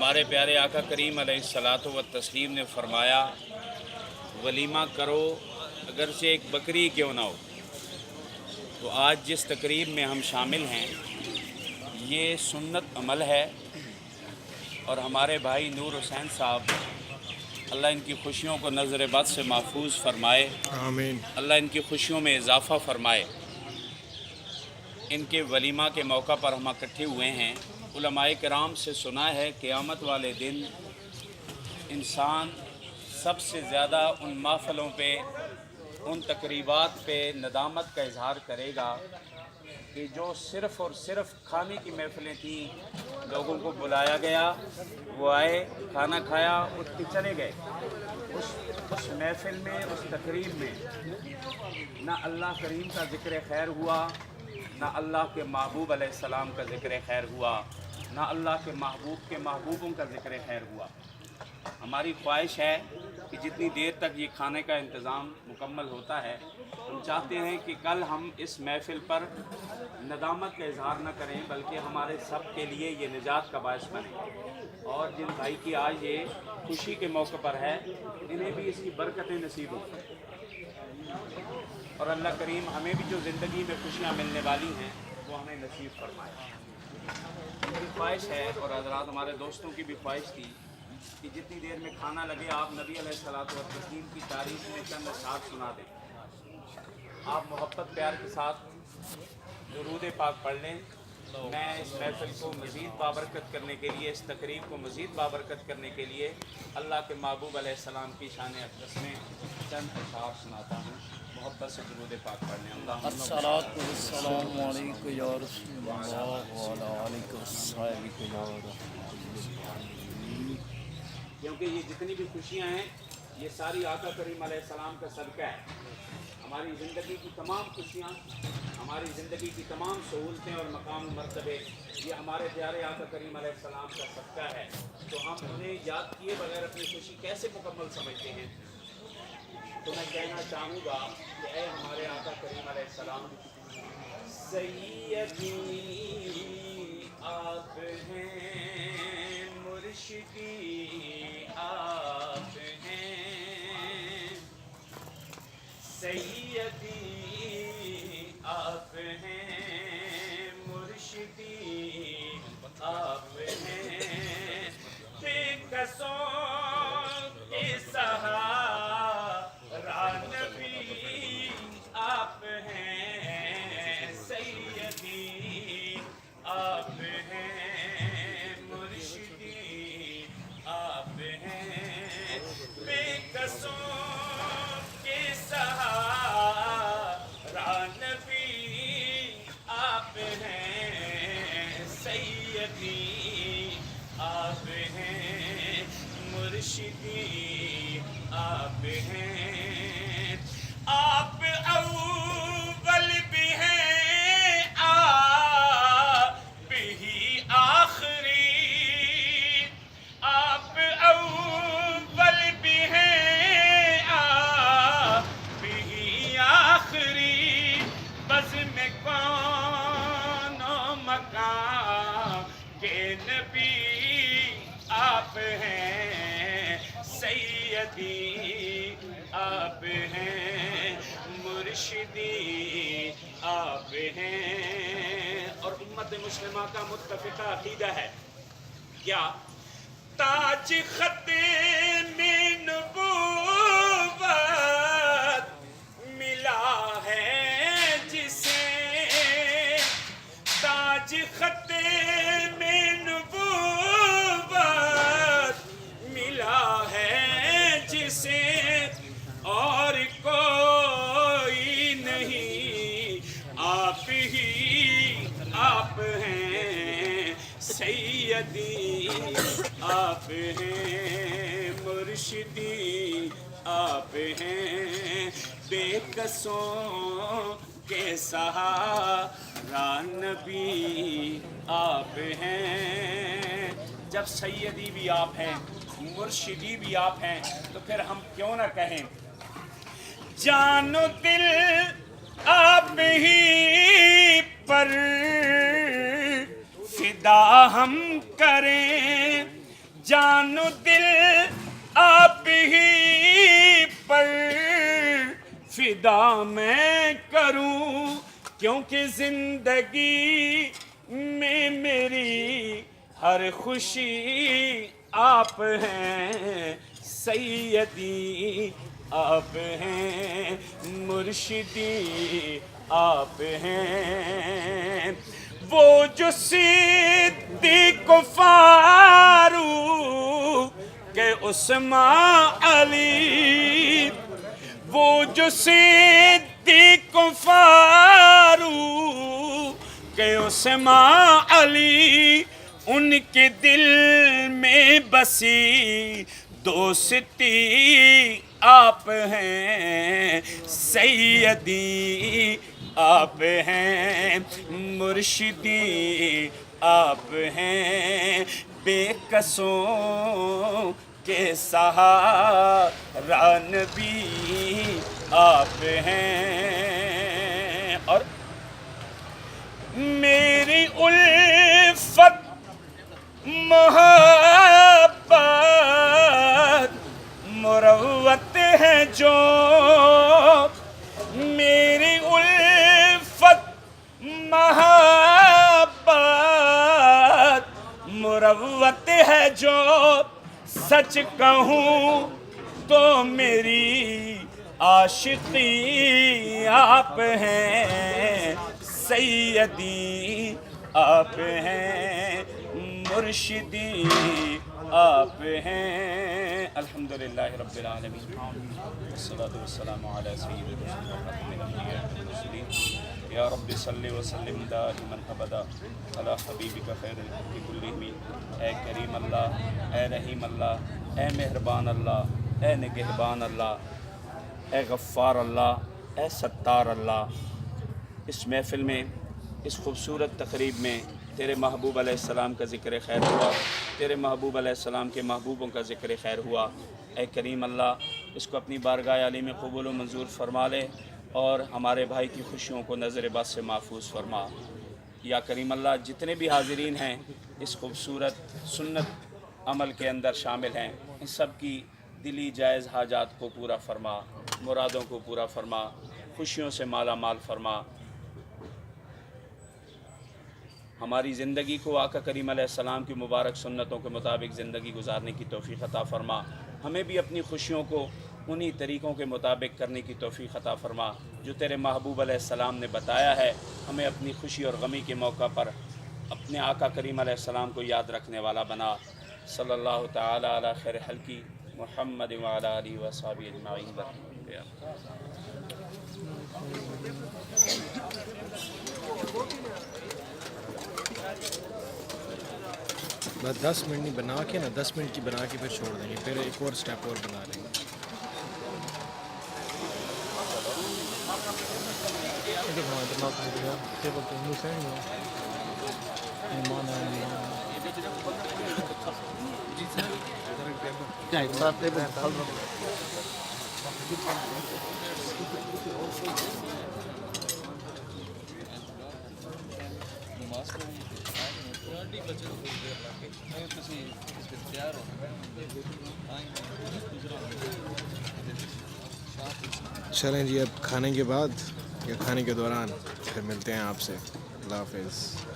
हमारे प्यारे आका करीम अलैहिस्सलातु व तस्लीम ने फरमाया, वलीमा करो अगर से एक बकरी क्यों ना हो। तो आज जिस तकरीब में हम शामिल हैं ये सुन्नत अमल है और हमारे भाई नूर हुसैन साहब, अल्लाह इनकी खुशियों को नज़र बद से महफूज फरमाए, आमीन। अल्लाह इनकी खुशियों में इजाफ़ा फरमाए। इनके वलीमा के मौका पर हम इकट्ठे हुए हैं। उलमाए किराम से सुना है क़यामत वाले दिन इंसान सबसे ज़्यादा उन महफ़लों पे, उन तकरीबात पे नदामत का इजहार करेगा कि जो सिर्फ़ और सिर्फ़ खाने की महफ़िलें थीं। लोगों को बुलाया गया, वो आए, खाना खाया, उठ के चले गए। उस महफ़िल में, उस तकरीब में ना अल्लाह करीम का ज़िक्र खैर हुआ, ना अल्लाह के महबूब अलैहिस्सलाम का ज़िक्र खैर हुआ, ना अल्लाह के महबूब के महबूबों का ज़िक्र खैर हुआ। हमारी ख्वाहिश है कि जितनी देर तक ये खाने का इंतज़ाम मुकम्मल होता है, हम चाहते हैं कि कल हम इस महफ़िल पर नदामत का इजहार न करें, बल्कि हमारे सब के लिए ये निजात का बायस बने। और जिन भाई की आज ये खुशी के मौके पर है, इन्हें भी इसकी बरकतें नसीब हों और अल्लाह करीम हमें भी जो ज़िंदगी में खुशियाँ मिलने वाली हैं वो हमें नसीब फरमाए। मेरी ख्वाहिश है और हज़रात हमारे दोस्तों की भी ख्वाहिश थी कि जितनी देर में खाना लगे आप नबी अलैहिस्सलातु व तस्लीम की तारीफ़ में चंद अशआर सुना दें। आप मोहब्बत प्यार के साथ दुरूद पाक पढ़ लें। मैं इस महफ़िल को मज़ीद बाबरकत करने के लिए, इस तकरीब को मज़ीद बाबरकत करने के लिए अल्लाह के महबूब अलैहिस्सलाम की शान अक़दस में चंद अशआर सुनाता हूँ। मोहब्बत से दुरूद पाक पढ़ लें। अस्सलातु वस्सलामु अलैका या रसूलल्लाह व अला आलिका वस्सहबिका या रहमतुल्लाह। क्योंकि ये जितनी भी खुशियाँ हैं ये सारी आका करीम अलैहिस्सलाम का सदका है। हमारी ज़िंदगी की तमाम खुशियाँ, हमारी ज़िंदगी की तमाम सहूलतें और मकाम मर्तबे ये हमारे प्यारे आका करीम अलैहिस्सलाम का सदका है। तो हम उन्हें याद किए बगैर अपनी खुशी कैसे मुकम्मल समझते हैं। तो मैं कहना चाहूँगा कि ऐ हमारे आका करीम अलैहिस्सलाम, सैयदी आप हैं, मुर्शिदी आप हैं, सैयदी आप हैं, मुर्शिदी आप हैं, बेकसों के सहारा नबी आप हैं, सैयदी आप हैं, मुर्शिदी आप हैं, बेकसों के सहारा नबी आप हैं, सैयदी आप हैं, मुर्शिदी आप हैं। आप अव्वल भी हैं, आप ही आखिरी। आप अव्वल भी हैं, आप ही आखिरी। बज़्म में कौन मकान के नबी आप हैं, सैयदी आप हैं, मुर्शिदी आप हैं। और उम्मत मुस्लिमा का मुत्तफ़िक़ा अक़ीदा है क्या? ताज ख़त्मे नबूवत मिला है जिसे, ताज ख़त्मे नबूवत मिला है जिसे, और कोई नहीं आप ही आप हैं, सैयदी आप हैं, मुर्शिदी आप हैं, बेकसों के सहारा नबी आप हैं। जब सैयदी भी आप हैं, मुर्शिदी भी आप हैं, तो फिर हम क्यों ना कहें जानो दिल आप ही पर फिदा हम करें, جان و دل آپ ہی پر فدا میں کروں، کیونکہ زندگی میں میری ہر خوشی آپ ہیں سیدی، آپ ہیں مرشدی، آپ ہیں وہ جو صدیق و فاروق کہ عثمان علی، وہ جو صدیق و فاروق کہ عثمان علی، ان کے دل میں بسی دوستی آپ ہیں سیدی، آپ ہیں مرشدی، آپ ہیں بے کسوں کے سہارا نبی، آپ ہیں۔ اور میری الفت محبت مروت ہے جو، میری الفت محبت مروت ہے جو، سچ کہوں تو میری عاشقی آپ ہیں سیدی، آپ ہیں مرشدی، آپ ہیں۔ الحمدللہ رب العالمین، والصلاة والسلام علی سید الرسل وخاتم الانبیاء والمرسلین، یا رب صلی وسلم دائما ابدا علی حبیبک خیر الخلق کلہم۔ اے کریم اللہ، اے رحیم اللہ، اے مہربان اللہ، اے نگہبان اللہ، اے غفار اللہ، اے ستار اللہ، اس محفل میں، اس خوبصورت تقریب میں تیرے محبوب علیہ السلام کا ذکر خیر ہوا، تیرے محبوب علیہ السلام کے محبوبوں کا ذکر خیر ہوا۔ اے کریم اللہ، اس کو اپنی بارگاہ عالی میں قبول و منظور فرما لے، اور ہمارے بھائی کی خوشیوں کو نظر بد سے محفوظ فرما۔ یا کریم اللہ، جتنے بھی حاضرین ہیں اس خوبصورت سنت عمل کے اندر شامل ہیں، ان سب کی دلی جائز حاجات کو پورا فرما، مرادوں کو پورا فرما، خوشیوں سے مالا مال فرما۔ ہماری زندگی کو آقا کریم علیہ السلام کی مبارک سنتوں کے مطابق زندگی گزارنے کی توفیق عطا فرما، ہمیں بھی اپنی خوشیوں کو انہی طریقوں کے مطابق کرنے کی توفیق عطا فرما جو تیرے محبوب علیہ السلام نے بتایا ہے۔ ہمیں اپنی خوشی اور غمی کے موقع پر اپنے آقا کریم علیہ السلام کو یاد رکھنے والا بنا۔ صلی اللہ تعالی علی خیر خلقی محمد وعلی آلہ وصحبہ اجمعین۔ بس 10 منٹ نہیں بنا کے نا، 10 منٹ کی بنا کے پھر چھوڑ دیں گے، پھر ایک اور سٹیپ اور بنا لیں گے۔ چلیں جی، اب کھانے کے بعد یا کھانے کے دوران پھر ملتے ہیں آپ سے۔ اللہ حافظ۔